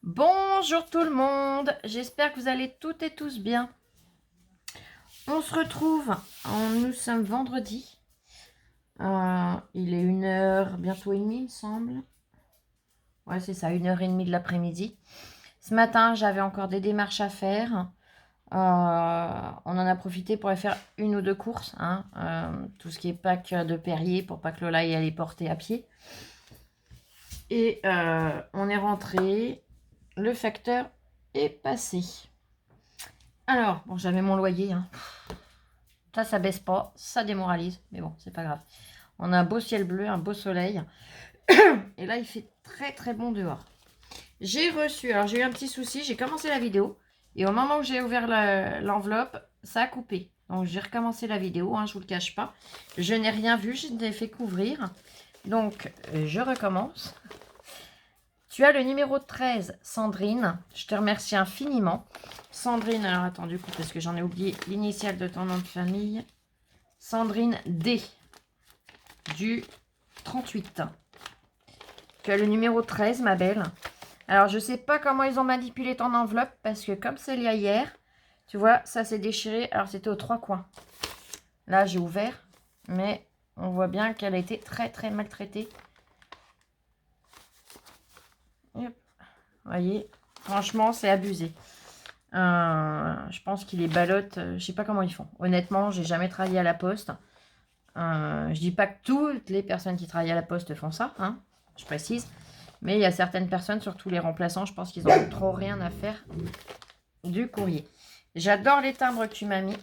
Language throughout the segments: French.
Bonjour tout le monde, j'espère que vous allez toutes et tous bien. On se retrouve, nous sommes vendredi. Il est 1h, bientôt et demie il me semble. Ouais c'est ça, 1h30 de l'après-midi. Ce matin j'avais encore des démarches à faire. On en a profité pour aller faire une ou deux courses. Tout ce qui est pack de Perrier pour pas que Lola y aille porter à pied. Et on est rentré. Le facteur est passé. Alors, bon, j'avais mon loyer. Ça baisse pas. Ça démoralise. Mais bon, c'est pas grave. On a un beau ciel bleu, un beau soleil. Et là, il fait très très bon dehors. J'ai reçu... Alors, j'ai eu un petit souci. J'ai commencé la vidéo. Et au moment où j'ai ouvert l'enveloppe, ça a coupé. Donc, j'ai recommencé la vidéo. Je vous le cache pas. Je n'ai rien vu. Je l'ai fait couvrir. Donc, je recommence. Tu as le numéro 13, Sandrine. Je te remercie infiniment. Sandrine, alors attends du coup, parce que j'en ai oublié l'initiale de ton nom de famille. Sandrine D. Du 38. Tu as le numéro 13, ma belle. Alors, je sais pas comment ils ont manipulé ton enveloppe, parce que comme c'est lié hier, tu vois, ça s'est déchiré. Alors, c'était aux 3 coins. Là, j'ai ouvert, mais on voit bien qu'elle a été très, très maltraitée. Hop. Vous voyez, franchement, c'est abusé. Je pense qu'il les ballotte. Je sais pas comment ils font. Honnêtement, j'ai jamais travaillé à la poste. Je dis pas que toutes les personnes qui travaillent à la poste font ça, je précise. Mais il y a certaines personnes, surtout les remplaçants, je pense qu'ils ont trop rien à faire du courrier. J'adore les timbres que tu m'as mis.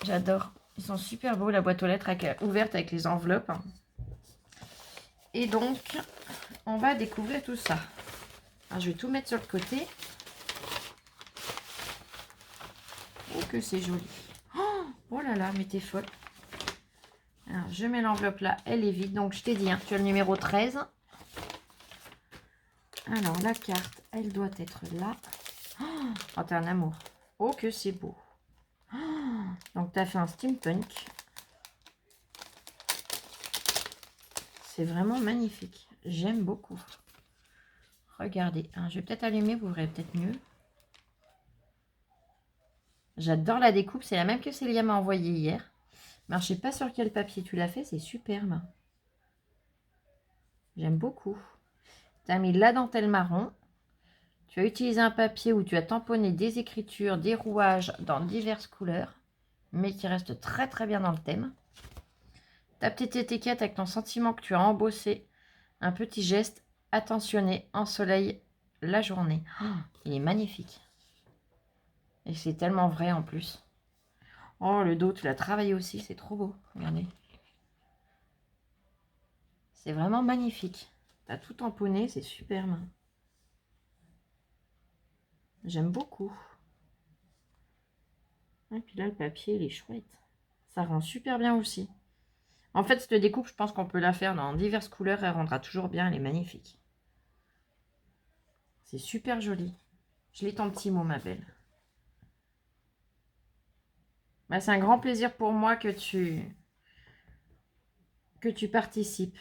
J'adore. Ils sont super beaux, la boîte aux lettres ouverte avec les enveloppes. Et donc, on va découvrir tout ça. Alors, je vais tout mettre sur le côté. Oh, que c'est joli. Oh là là, mais t'es folle. Alors, je mets l'enveloppe là, elle est vide. Donc, je t'ai dit, tu as le numéro 13. Alors, la carte, elle doit être là. Oh, t'es un amour. Oh, que c'est beau. Donc, tu as fait un steampunk. C'est vraiment magnifique. J'aime beaucoup. Regardez. Je vais peut-être allumer, vous verrez peut-être mieux. J'adore la découpe. C'est la même que Célia m'a envoyée hier. Mais je ne sais pas sur quel papier tu l'as fait. C'est superbe. J'aime beaucoup. Tu as mis la dentelle marron. Tu as utilisé un papier où tu as tamponné des écritures, des rouages dans diverses couleurs, mais qui restent très très bien dans le thème. Ta petite étiquette avec ton sentiment que tu as embossé, un petit geste attentionné, ensoleille la journée. Oh, il est magnifique. Et c'est tellement vrai en plus. Oh, le dos, tu l'as travaillé aussi, c'est trop beau. Regardez. C'est vraiment magnifique. Tu as tout tamponné, c'est superbe. J'aime beaucoup. Et puis là, le papier, il est chouette. Ça rend super bien aussi. En fait, cette découpe, je pense qu'on peut la faire dans diverses couleurs. Elle rendra toujours bien. Elle est magnifique. C'est super joli. Je lis ton petit mot, ma belle. Bah, c'est un grand plaisir pour moi que tu participes.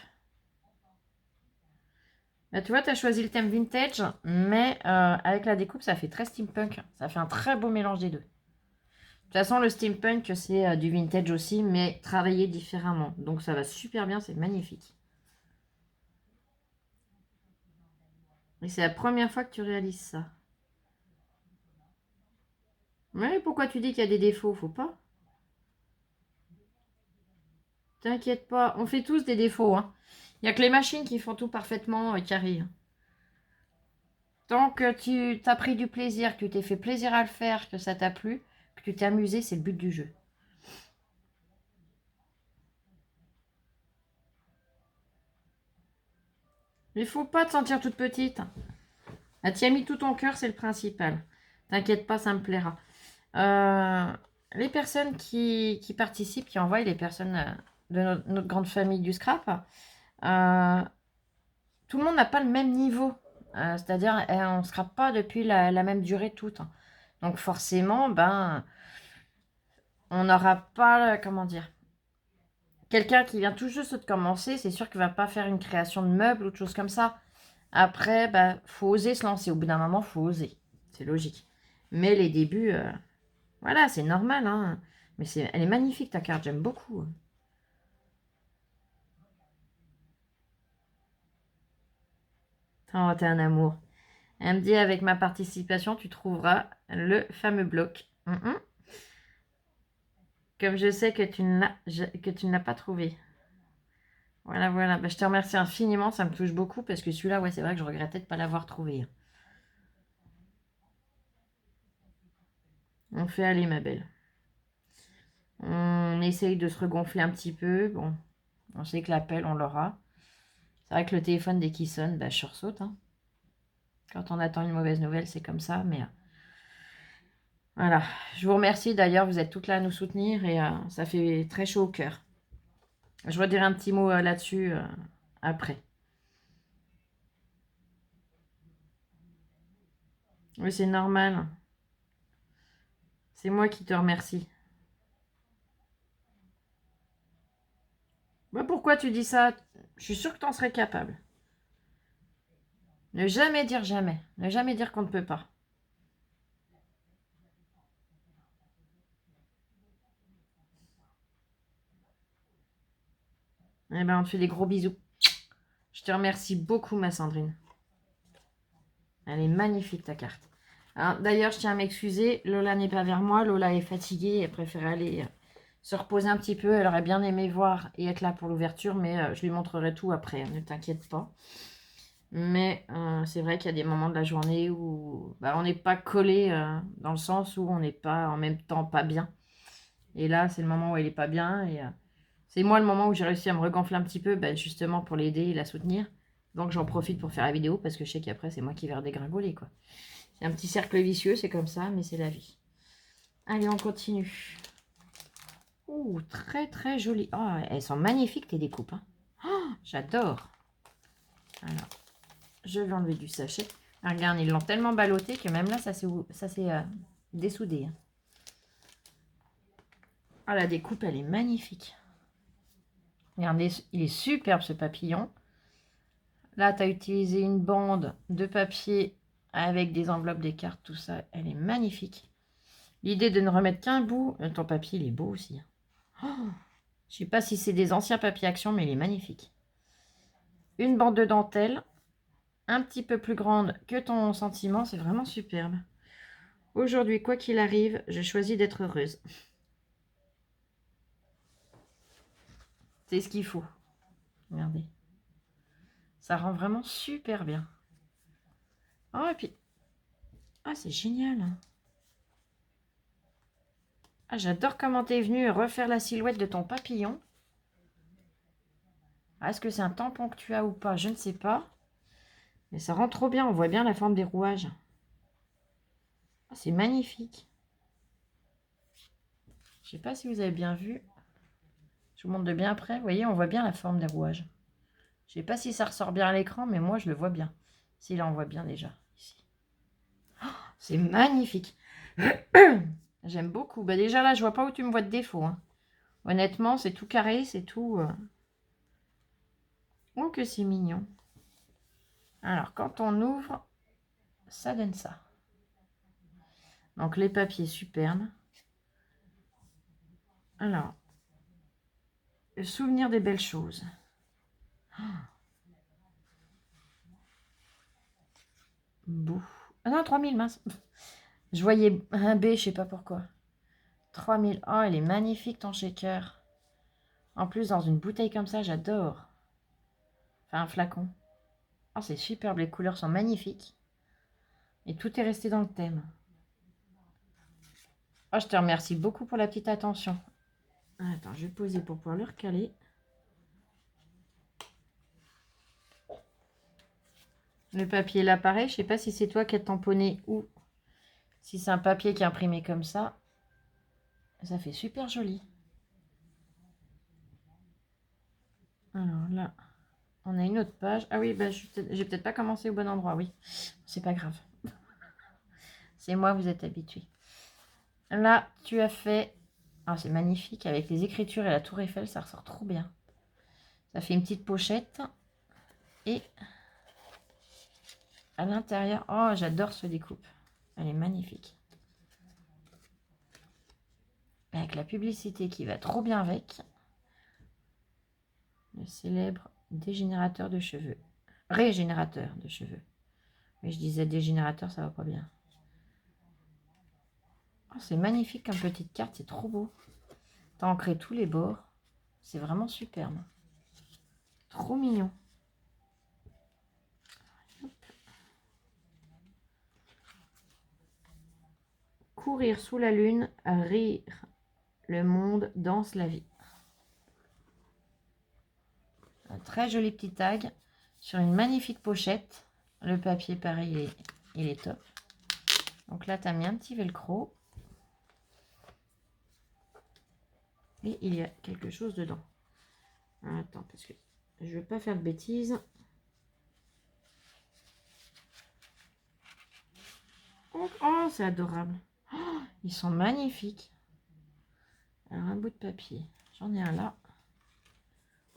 Bah, tu vois, tu as choisi le thème vintage, mais avec la découpe, ça fait très steampunk. Ça fait un très beau mélange des deux. De toute façon, le steampunk, c'est du vintage aussi, mais travaillé différemment. Donc, ça va super bien, c'est magnifique. Et c'est la première fois que tu réalises ça. Mais pourquoi tu dis qu'il y a des défauts? Faut pas. T'inquiète pas, on fait tous des défauts. Il n'y a que les machines qui font tout parfaitement carré. Tant que tu t'as pris du plaisir, que tu t'es fait plaisir à le faire, que ça t'a plu, que tu t'es amusé, c'est le but du jeu. Il faut pas te sentir toute petite. Ah, tu as mis tout ton cœur, c'est le principal. T'inquiète pas, ça me plaira. Les personnes qui participent, qui envoient, les personnes de notre grande famille du scrap, tout le monde n'a pas le même niveau. C'est-à-dire, on ne scrape pas depuis la même durée toute. Donc forcément, on n'aura pas, comment dire, quelqu'un qui vient tout juste de commencer, c'est sûr qu'il ne va pas faire une création de meubles ou de choses comme ça. Après, bah, faut oser se lancer. Au bout d'un moment, faut oser. C'est logique. Mais les débuts, voilà, c'est normal. Hein. Mais elle est magnifique, ta carte. J'aime beaucoup. Oh, t'es un amour. Elle me dit, avec ma participation, tu trouveras le fameux bloc. Comme je sais que tu ne l'as pas trouvé. Voilà, voilà. Bah, je te remercie infiniment. Ça me touche beaucoup parce que celui-là, ouais, c'est vrai que je regrettais de ne pas l'avoir trouvé. On fait aller, ma belle. On essaye de se regonfler un petit peu. Bon, on sait que l'appel, on l'aura. C'est vrai que le téléphone, dès qu'il sonne, bah, je sursaute. Hein. Quand on attend une mauvaise nouvelle, c'est comme ça. Mais voilà. Je vous remercie. D'ailleurs, vous êtes toutes là à nous soutenir et ça fait très chaud au cœur. Je redirai un petit mot là-dessus après. Oui, c'est normal. C'est moi qui te remercie. Bah, pourquoi tu dis ça? Je suis sûre que tu en serais capable. Ne jamais dire jamais. Ne jamais dire qu'on ne peut pas. Eh ben, on te fait des gros bisous. Je te remercie beaucoup, ma Sandrine. Elle est magnifique, ta carte. D'ailleurs, je tiens à m'excuser. Lola n'est pas vers moi. Lola est fatiguée. Elle préfère aller se reposer un petit peu. Elle aurait bien aimé voir et être là pour l'ouverture, mais je lui montrerai tout après. Ne t'inquiète pas. Mais c'est vrai qu'il y a des moments de la journée où bah, on n'est pas collé dans le sens où on n'est pas en même temps pas bien. Et là, c'est le moment où elle n'est pas bien. Et c'est moi le moment où j'ai réussi à me regonfler un petit peu, bah, justement pour l'aider et la soutenir. Donc j'en profite pour faire la vidéo parce que je sais qu'après, c'est moi qui vais redégringoler, quoi. C'est un petit cercle vicieux, c'est comme ça, mais c'est la vie. Allez, on continue. Ouh, très très joli. Oh, elles sont magnifiques tes découpes. Hein. Oh, j'adore. Alors, je vais enlever du sachet. Ah, regarde, ils l'ont tellement ballotté que même là, ça s'est dessoudé. Hein. Ah, la découpe, elle est magnifique. Regardez, il est superbe ce papillon. Là, tu as utilisé une bande de papier avec des enveloppes, des cartes, tout ça. Elle est magnifique. L'idée de ne remettre qu'un bout. Ton papier, il est beau aussi. Oh, je ne sais pas si c'est des anciens papiers action, mais il est magnifique. Une bande de dentelle. Un petit peu plus grande que ton sentiment. C'est vraiment superbe. Aujourd'hui, quoi qu'il arrive, je choisis d'être heureuse. C'est ce qu'il faut. Regardez. Ça rend vraiment super bien. Oh, et puis... Ah, c'est génial. Ah, j'adore comment tu es venu refaire la silhouette de ton papillon. Ah, est-ce que c'est un tampon que tu as ou pas? Je ne sais pas. Mais ça rend trop bien. On voit bien la forme des rouages. Ah, c'est magnifique. Je ne sais pas si vous avez bien vu. Je vous montre de bien près. Vous voyez, on voit bien la forme des rouages. Je ne sais pas si ça ressort bien à l'écran, mais moi, je le vois bien. Si, là, on voit bien déjà. Ici. Oh, c'est magnifique. J'aime beaucoup. Bah, déjà, là, je vois pas où tu me vois de défaut. Hein. Honnêtement, c'est tout carré, c'est tout... Oh, que c'est mignon. Alors, quand on ouvre, ça donne ça. Donc, les papiers superbes. Alors, le souvenir des belles choses. Oh. Beau. Ah non, 3000, mince. Je voyais un B, je sais pas pourquoi. 3000. Oh, elle est magnifique, ton shaker. En plus, dans une bouteille comme ça, j'adore. Enfin, un flacon. Oh, c'est superbe, les couleurs sont magnifiques. Et tout est resté dans le thème. Oh, je te remercie beaucoup pour la petite attention. Attends, je vais poser pour pouvoir le recaler. Le papier là, pareil. Je sais pas si c'est toi qui as tamponné ou si c'est un papier qui est imprimé comme ça. Ça fait super joli. Alors là, on a une autre page. Ah oui, bah, j'ai peut-être pas commencé au bon endroit, oui. C'est pas grave. C'est moi, vous êtes habitués. Là, tu as fait... Ah, c'est magnifique. Avec les écritures et la tour Eiffel, ça ressort trop bien. Ça fait une petite pochette. Et À l'intérieur, oh, j'adore ce découpe. Elle est magnifique. Avec la publicité qui va trop bien avec. Le célèbre dégénérateur de cheveux. Régénérateur de cheveux. Mais je disais dégénérateur, ça va pas bien. Oh, c'est magnifique comme petite carte, c'est trop beau. T'as ancré tous les bords. C'est vraiment superbe. Trop mignon. Hop. Courir sous la lune, rire. Le monde danse la vie. Un très joli petit tag sur une magnifique pochette. Le papier, pareil, il est top. Donc là, tu as mis un petit velcro. Et il y a quelque chose dedans. Attends, parce que je ne veux pas faire de bêtises. Oh, c'est adorable. Oh, ils sont magnifiques. Alors, un bout de papier. J'en ai un là.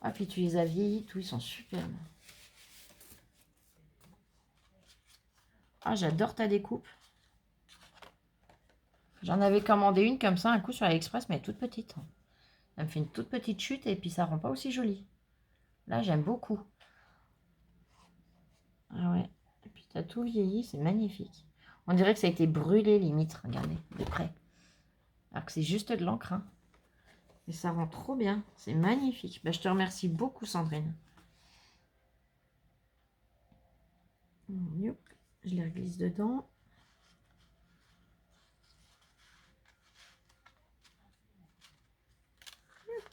Ah, puis tu les as vieillis, tout, ils sont superbes. Ah, j'adore ta découpe. J'en avais commandé une comme ça, un coup sur AliExpress, mais elle est toute petite. Elle me fait une toute petite chute et puis ça rend pas aussi joli. Là, j'aime beaucoup. Ah ouais. Et puis, tu as tout vieilli, c'est magnifique. On dirait que ça a été brûlé, limite. Regardez, de près. Alors que c'est juste de l'encre. Hein. Et ça rend trop bien. C'est magnifique. Bah, je te remercie beaucoup, Sandrine. Yop. Je les reglisse dedans. Yop.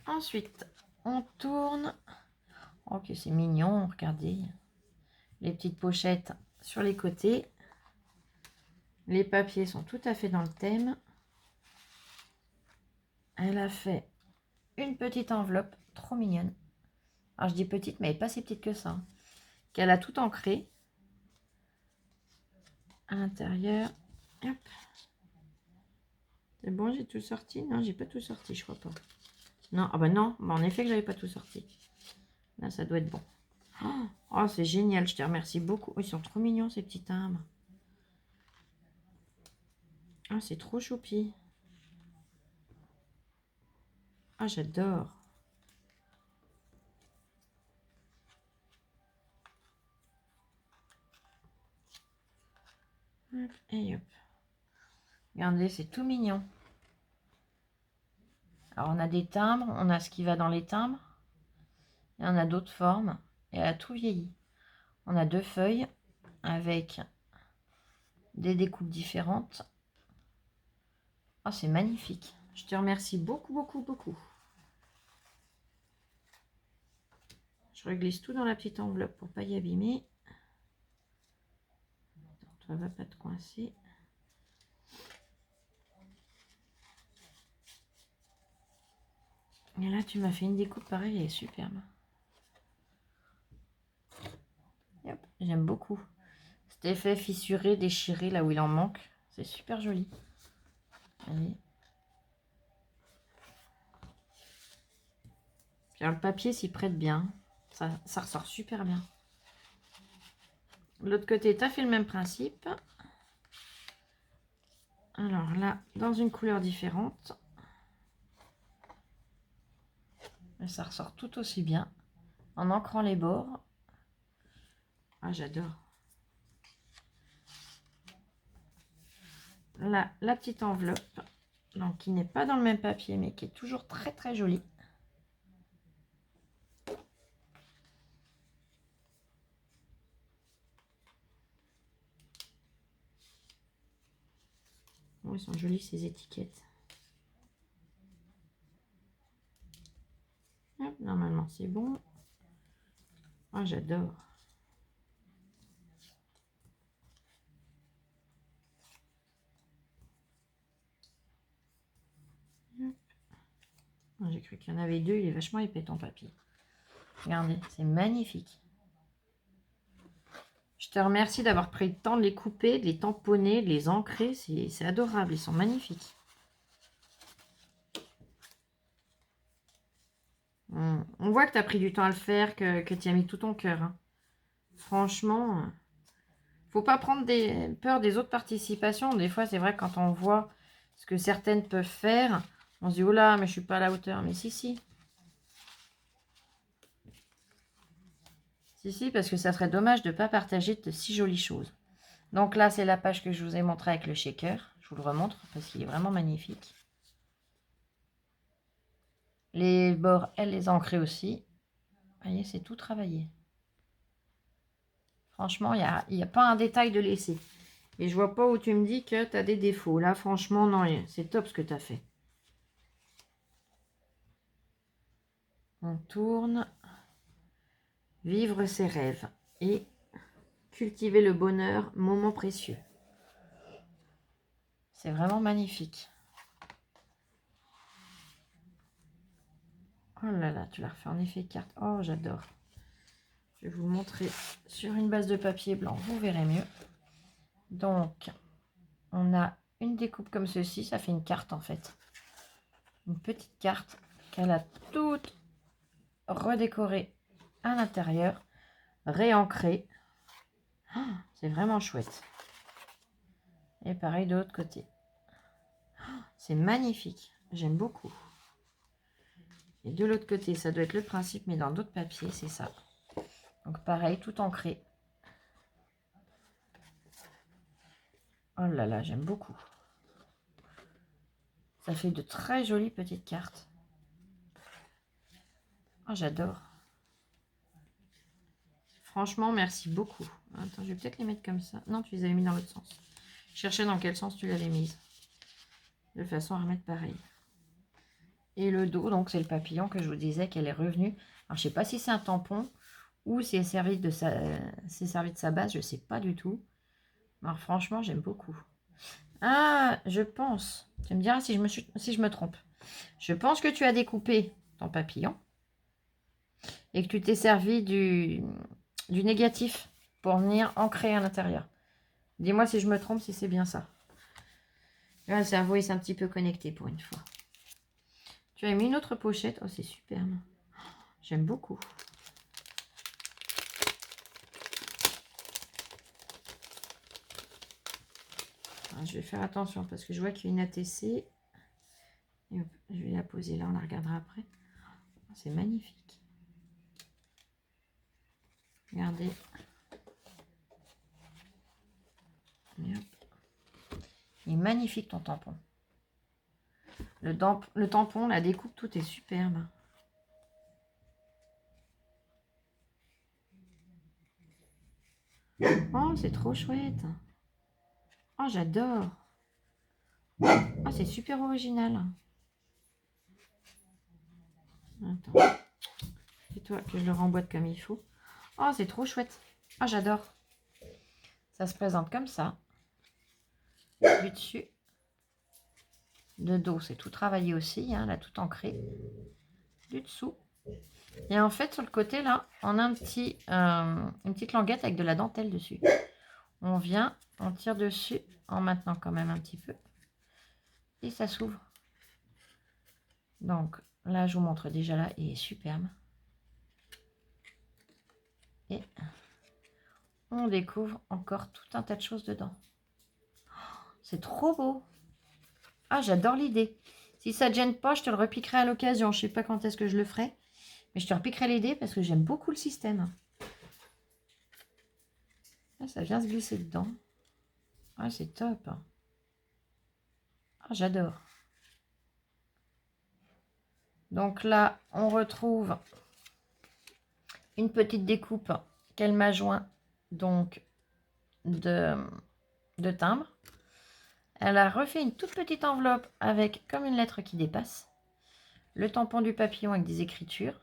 Ensuite, on tourne. Ok, c'est mignon. Regardez. Les petites pochettes sur les côtés. Les papiers sont tout à fait dans le thème. Elle a fait une petite enveloppe trop mignonne. Alors je dis petite, mais elle n'est pas si petite que ça. Qu'elle a tout ancré. À l'intérieur. Hop. C'est bon, j'ai tout sorti? Non, j'ai pas tout sorti, je crois pas. Non, ah bah non, bah en effet que j'avais pas tout sorti. Là, ça doit être bon. Oh, c'est génial, je te remercie beaucoup. Ils sont trop mignons, ces petits timbres. Ah, c'est trop choupi. Ah, j'adore. Hop, et hop. Regardez, c'est tout mignon. Alors, on a des timbres, on a ce qui va dans les timbres. Et on a d'autres formes. Et elle a tout vieilli. On a 2 feuilles avec des découpes différentes. Ah, c'est magnifique. Je te remercie beaucoup, beaucoup, beaucoup. Je reglisse tout dans la petite enveloppe pour pas y abîmer. Toi, va pas te coincer. Et là, tu m'as fait une découpe pareille, elle est superbe. J'aime beaucoup. Cet effet fissuré, déchiré, là où il en manque. C'est super joli. Allez. Puis alors, le papier s'y prête bien. Ça ressort super bien. De l'autre côté, tu as fait le même principe. Alors là, dans une couleur différente. Et ça ressort tout aussi bien. En ancrant les bords. Ah, j'adore. Là, la petite enveloppe. Donc, qui n'est pas dans le même papier, mais qui est toujours très, très jolie. Oh, ils sont jolis, ces étiquettes. Hop, normalement, c'est bon. Oh, j'adore. J'ai cru qu'il y en avait 2, il est vachement épais ton papier. Regardez, c'est magnifique. Je te remercie d'avoir pris le temps de les couper, de les tamponner, de les ancrer. C'est adorable, ils sont magnifiques. On voit que tu as pris du temps à le faire, que tu y as mis tout ton cœur. Hein. Franchement, faut pas prendre peur des autres participations. Des fois, c'est vrai, quand on voit ce que certaines peuvent faire, on se dit, oh là, mais je suis pas à la hauteur. Mais si, si. Si, si, parce que ça serait dommage de ne pas partager de si jolies choses. Donc là, c'est la page que je vous ai montrée avec le shaker. Je vous le remontre parce qu'il est vraiment magnifique. Les bords, elle les a ancrés aussi. Vous voyez, c'est tout travaillé. Franchement, il n'y a pas un détail de laisser. Et je vois pas où tu me dis que tu as des défauts. Là, franchement, non, c'est top ce que tu as fait. On tourne. Vivre ses rêves et cultiver le bonheur, moment précieux. C'est vraiment magnifique. Oh là là, tu l'as refait en effet carte. Oh, j'adore. Je vais vous le montrer sur une base de papier blanc, vous verrez mieux. Donc, on a une découpe comme ceci, ça fait une carte en fait. Une petite carte qu'elle a toute redécorée à l'intérieur, réancrée. Oh, c'est vraiment chouette. Et pareil de l'autre côté. Oh, c'est magnifique, j'aime beaucoup. Et de l'autre côté, ça doit être le principe, mais dans d'autres papiers, c'est ça. Donc pareil, tout ancré. Oh là là, j'aime beaucoup. Ça fait de très jolies petites cartes. Oh, j'adore. Franchement, merci beaucoup. Attends, je vais peut-être les mettre comme ça. Non, tu les avais mis dans l'autre sens. Je cherchais dans quel sens tu l'avais mise. De façon à remettre pareil. Et le dos, donc c'est le papillon que je vous disais qu'elle est revenue. Alors, je sais pas si c'est un tampon ou si elle servi de sa base, je sais pas du tout. Alors, franchement, j'aime beaucoup. Ah, je pense. Tu me diras si je me trompe. Je pense que tu as découpé ton papillon et que tu t'es servi du négatif pour venir ancrer à l'intérieur. Dis-moi si je me trompe, si c'est bien ça. Là, le cerveau, il s'est un petit peu connecté pour une fois. Tu as mis une autre pochette. Oh, c'est superbe. J'aime beaucoup. Alors, je vais faire attention parce que je vois qu'il y a une ATC. Et hop, je vais la poser là, on la regardera après. C'est magnifique. Regardez. Et hop. Il est magnifique ton tampon. Le tampon, la découpe, tout est superbe. Oh, c'est trop chouette. Oh, j'adore. Oh, c'est super original. Attends. Fais-toi que je le remboîte comme il faut. Oh, c'est trop chouette. Oh, j'adore. Ça se présente comme ça. Du dessus. De dos, c'est tout travaillé aussi. Hein, là, tout ancré. Du dessous. Et en fait, sur le côté, là, on a une petite languette avec de la dentelle dessus. On vient, on tire dessus en maintenant quand même un petit peu. Et ça s'ouvre. Donc, là, je vous montre déjà là. Il est superbe. Et on découvre encore tout un tas de choses dedans. C'est trop beau. Ah, j'adore l'idée. Si ça ne te gêne pas, je te le repiquerai à l'occasion. Je ne sais pas quand est-ce que je le ferai. Mais je te repiquerai l'idée parce que j'aime beaucoup le système. Là, ça vient se glisser dedans. Ah, c'est top. Ah, j'adore. Donc là, on retrouve une petite découpe qu'elle m'a joint donc de timbre. Elle a refait une toute petite enveloppe avec comme une lettre qui dépasse. Le tampon du papillon avec des écritures.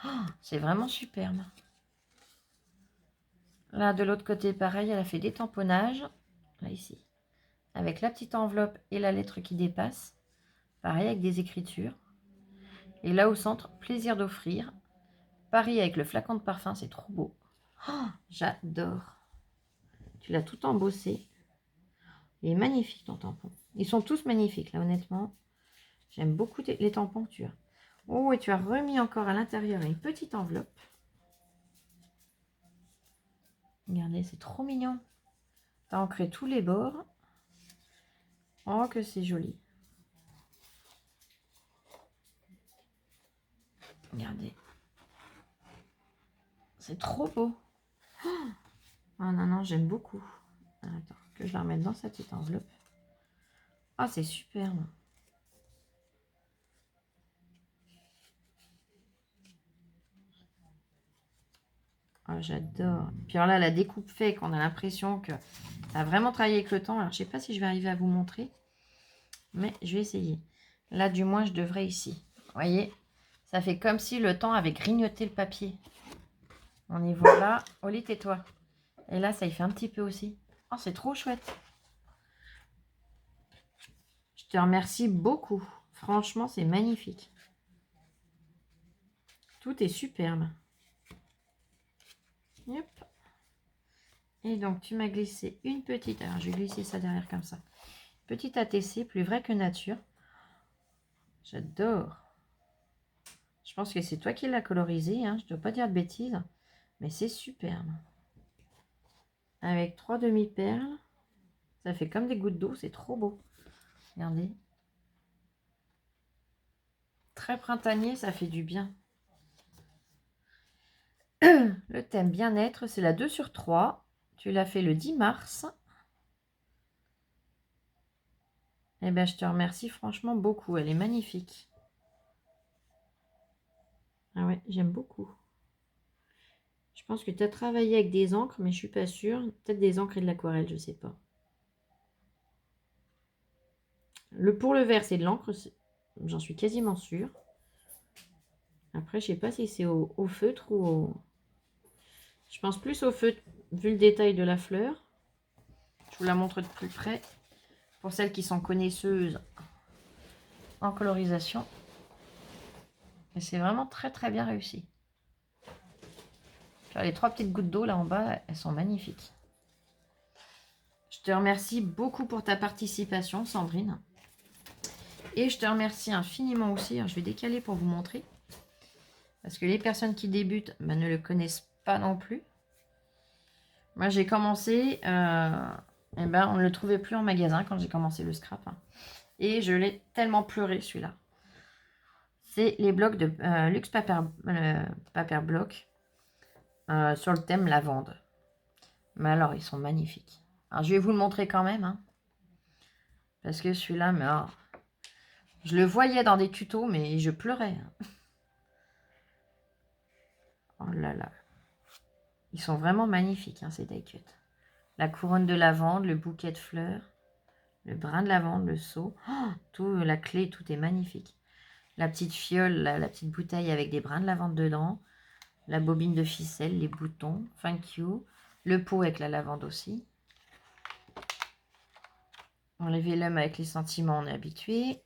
Oh, c'est vraiment superbe. Là, de l'autre côté, pareil, elle a fait des tamponnages. Là, ici. Avec la petite enveloppe et la lettre qui dépasse. Pareil, avec des écritures. Et là, au centre, plaisir d'offrir. Pareil, avec le flacon de parfum, c'est trop beau. Oh, j'adore. Tu l'as tout embossé. Il est magnifique, ton tampon. Ils sont tous magnifiques, là, honnêtement. J'aime beaucoup les tampons que tu as. Oh, et tu as remis encore à l'intérieur une petite enveloppe. Regardez, c'est trop mignon. T'as ancré tous les bords. Oh, que c'est joli. Regardez. C'est trop beau. Oh non, non, j'aime beaucoup. Attends, que je la remette dans cette petite enveloppe. Ah, c'est superbe. Oh, j'adore. Puis alors là, la découpe fait qu'on a l'impression que ça a vraiment travaillé avec le temps. Alors, je sais pas si je vais arriver à vous montrer. Mais je vais essayer. Là, du moins, je devrais ici. Vous voyez, ça fait comme si le temps avait grignoté le papier. On y voit là. Oli, tais-toi. Et là, ça y fait un petit peu aussi. Oh, c'est trop chouette. Je te remercie beaucoup. Franchement, c'est magnifique. Tout est superbe. Yep. Et donc, tu m'as glissé une petite... Alors, je vais glisser ça derrière comme ça. Petite ATC, plus vrai que nature. J'adore. Je pense que c'est toi qui l'as colorisé. Hein. Je ne dois pas dire de bêtises. Mais c'est superbe. Avec 3 demi-perles. Ça fait comme des gouttes d'eau. C'est trop beau. Regardez. Très printanier, ça fait du bien. Le thème bien-être, c'est la 2/3. Tu l'as fait le 10 mars. Eh bien, je te remercie franchement beaucoup. Elle est magnifique. Ah ouais, j'aime beaucoup. Je pense que tu as travaillé avec des encres, mais je suis pas sûre. Peut-être des encres et de l'aquarelle, je sais pas. Pour le vert, c'est de l'encre. J'en suis quasiment sûre. Après, je sais pas si c'est au feutre ou au... Je pense plus au feutre, vu le détail de la fleur. Je vous la montre de plus près. Pour celles qui sont connaisseuses en colorisation. Et c'est vraiment très très bien réussi. Les 3 petites gouttes d'eau là en bas, elles sont magnifiques. Je te remercie beaucoup pour ta participation, Sandrine. Et je te remercie infiniment aussi. Alors, je vais décaler pour vous montrer. Parce que les personnes qui débutent ne le connaissent pas non plus. Moi, j'ai commencé... on ne le trouvait plus en magasin quand j'ai commencé le scrap. Et je l'ai tellement pleuré, celui-là. C'est les blocs de Luxe Paper Block sur le thème lavande. Mais alors, ils sont magnifiques. Alors, je vais vous le montrer quand même. Hein, parce que celui-là, mais oh, je le voyais dans des tutos, mais je pleurais. Hein. Oh là là. Ils sont vraiment magnifiques, hein, ces die cuts. La couronne de lavande, le bouquet de fleurs, le brin de lavande, le seau. Oh, tout, la clé, tout est magnifique. La petite fiole, la petite bouteille avec des brins de lavande dedans. La bobine de ficelle, les boutons. Thank you. Le pot avec la lavande aussi. Enlever l'homme avec les sentiments, on est habitué.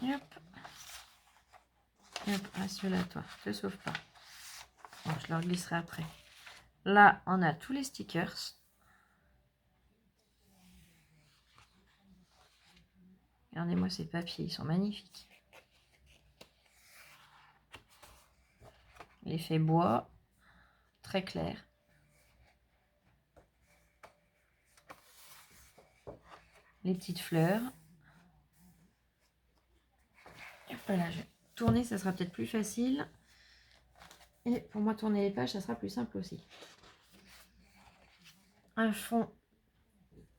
Hop. Hop, reste-là, toi. Ne te sauve pas. Bon, je leur glisserai après. Là, on a tous les stickers. Regardez-moi ces papiers, ils sont magnifiques. L'effet bois, très clair. Les petites fleurs. Et voilà, je vais tourner, ça sera peut-être plus facile. Et pour moi, tourner les pages, ça sera plus simple aussi. Un fond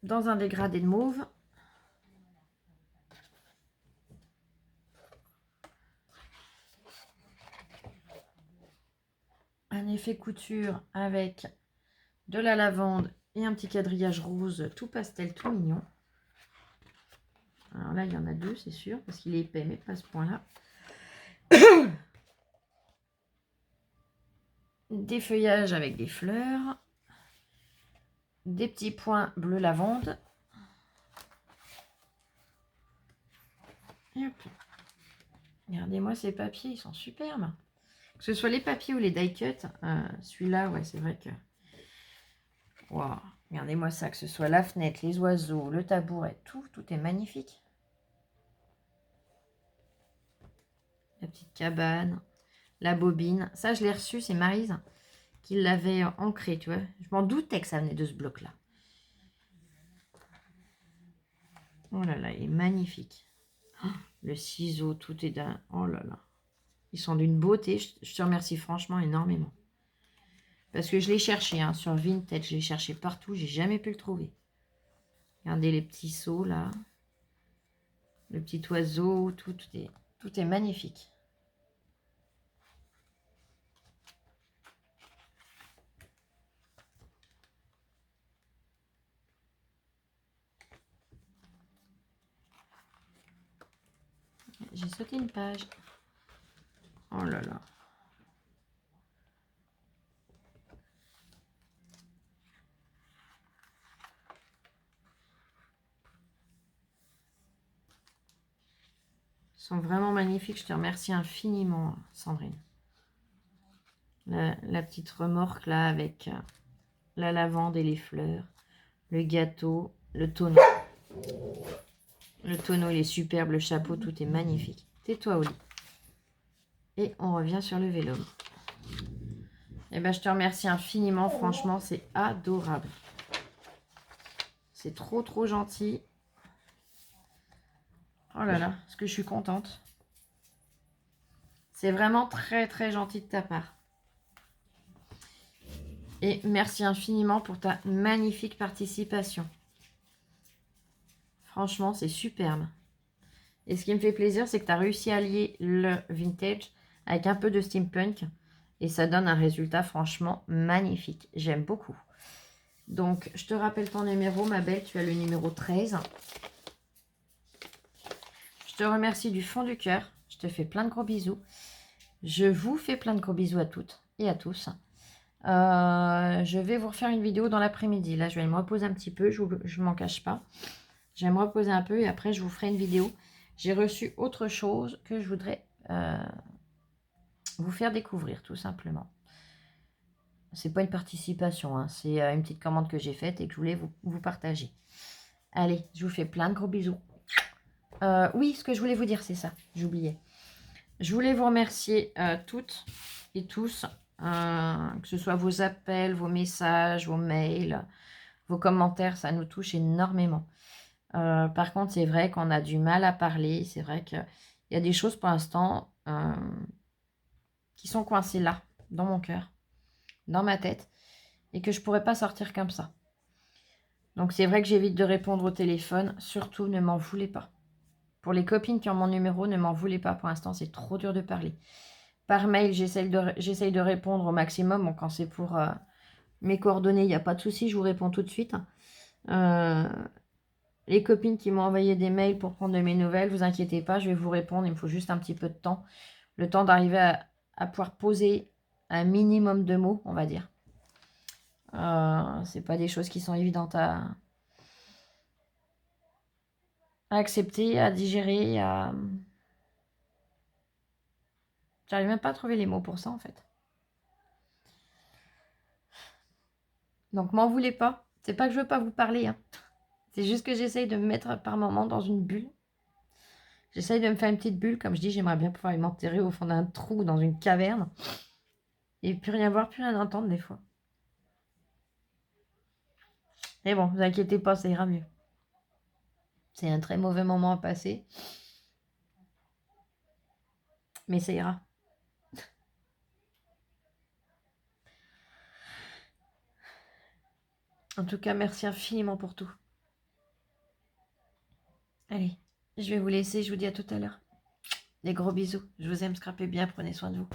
dans un dégradé de mauve. Un effet couture avec de la lavande et un petit quadrillage rose tout pastel, tout mignon. Alors là, il y en a 2, c'est sûr, parce qu'il est épais, mais pas à ce point-là. Des feuillages avec des fleurs. Des petits points bleu lavande. Et hop. Regardez-moi ces papiers, ils sont superbes. Que ce soit les papiers ou les die cuts, celui-là, ouais, c'est vrai que... Wow. Regardez-moi ça, que ce soit la fenêtre, les oiseaux, le tabouret, tout est magnifique. La petite cabane, la bobine. Ça, je l'ai reçu, c'est Maryse qu'il l'avait ancré, tu vois. Je m'en doutais que ça venait de ce bloc-là. Oh là là, il est magnifique. Oh, le ciseau, tout est d'un... Oh là là. Ils sont d'une beauté. Je te remercie franchement énormément. Parce que je l'ai cherché hein, sur Vinted. Je l'ai cherché partout. J'ai jamais pu le trouver. Regardez les petits seaux là. Le petit oiseau. Tout est magnifique. J'ai sauté une page. Oh là là. Ils sont vraiment magnifiques. Je te remercie infiniment, Sandrine. La petite remorque là avec la lavande et les fleurs. Le gâteau. Le tonneau. Le tonneau, il est superbe. Le chapeau, tout est magnifique. Tais-toi au lit. Et on revient sur le vélo. Eh ben, je te remercie infiniment. Franchement, c'est adorable. C'est trop, trop gentil. Oh là là, est-ce que je suis contente. C'est vraiment très, très gentil de ta part. Et merci infiniment pour ta magnifique participation. Franchement, c'est superbe. Et ce qui me fait plaisir, c'est que tu as réussi à lier le vintage avec un peu de steampunk. Et ça donne un résultat franchement magnifique. J'aime beaucoup. Donc, je te rappelle ton numéro, ma belle. Tu as le numéro 13. Je te remercie du fond du cœur. Je te fais plein de gros bisous. Je vous fais plein de gros bisous à toutes et à tous. Je vais vous refaire une vidéo dans l'après-midi. Là, je vais me reposer un petit peu. Je ne m'en cache pas. Je vais me reposer un peu et après, je vous ferai une vidéo. J'ai reçu autre chose que je voudrais vous faire découvrir, tout simplement. C'est pas une participation, hein, c'est une petite commande que j'ai faite et que je voulais vous partager. Allez, je vous fais plein de gros bisous. Oui, ce que je voulais vous dire, c'est ça, j'oubliais. Je voulais vous remercier toutes et tous, que ce soit vos appels, vos messages, vos mails, vos commentaires, ça nous touche énormément. Par contre, c'est vrai qu'on a du mal à parler. C'est vrai qu'il y a des choses pour l'instant qui sont coincées là, dans mon cœur, dans ma tête, et que je ne pourrais pas sortir comme ça. Donc, c'est vrai que j'évite de répondre au téléphone. Surtout, ne m'en voulez pas. Pour les copines qui ont mon numéro, ne m'en voulez pas. Pour l'instant, c'est trop dur de parler. Par mail, j'essaye de répondre au maximum. Bon, quand c'est pour mes coordonnées, il n'y a pas de souci. Je vous réponds tout de suite. Les copines qui m'ont envoyé des mails pour prendre de mes nouvelles, vous inquiétez pas, je vais vous répondre. Il me faut juste un petit peu de temps. Le temps d'arriver à pouvoir poser un minimum de mots, on va dire. C'est pas des choses qui sont évidentes à accepter, à digérer, J'arrive même pas à trouver les mots pour ça, en fait. Donc, m'en voulez pas. C'est pas que je veux pas vous parler, hein. C'est juste que j'essaye de me mettre par moment dans une bulle. J'essaye de me faire une petite bulle. Comme je dis, j'aimerais bien pouvoir m'enterrer au fond d'un trou, dans une caverne. Et plus rien voir, plus rien entendre des fois. Mais bon, vous inquiétez pas, ça ira mieux. C'est un très mauvais moment à passer. Mais ça ira. En tout cas, merci infiniment pour tout. Allez, je vais vous laisser. Je vous dis à tout à l'heure. Des gros bisous. Je vous aime, scrapez bien. Prenez soin de vous.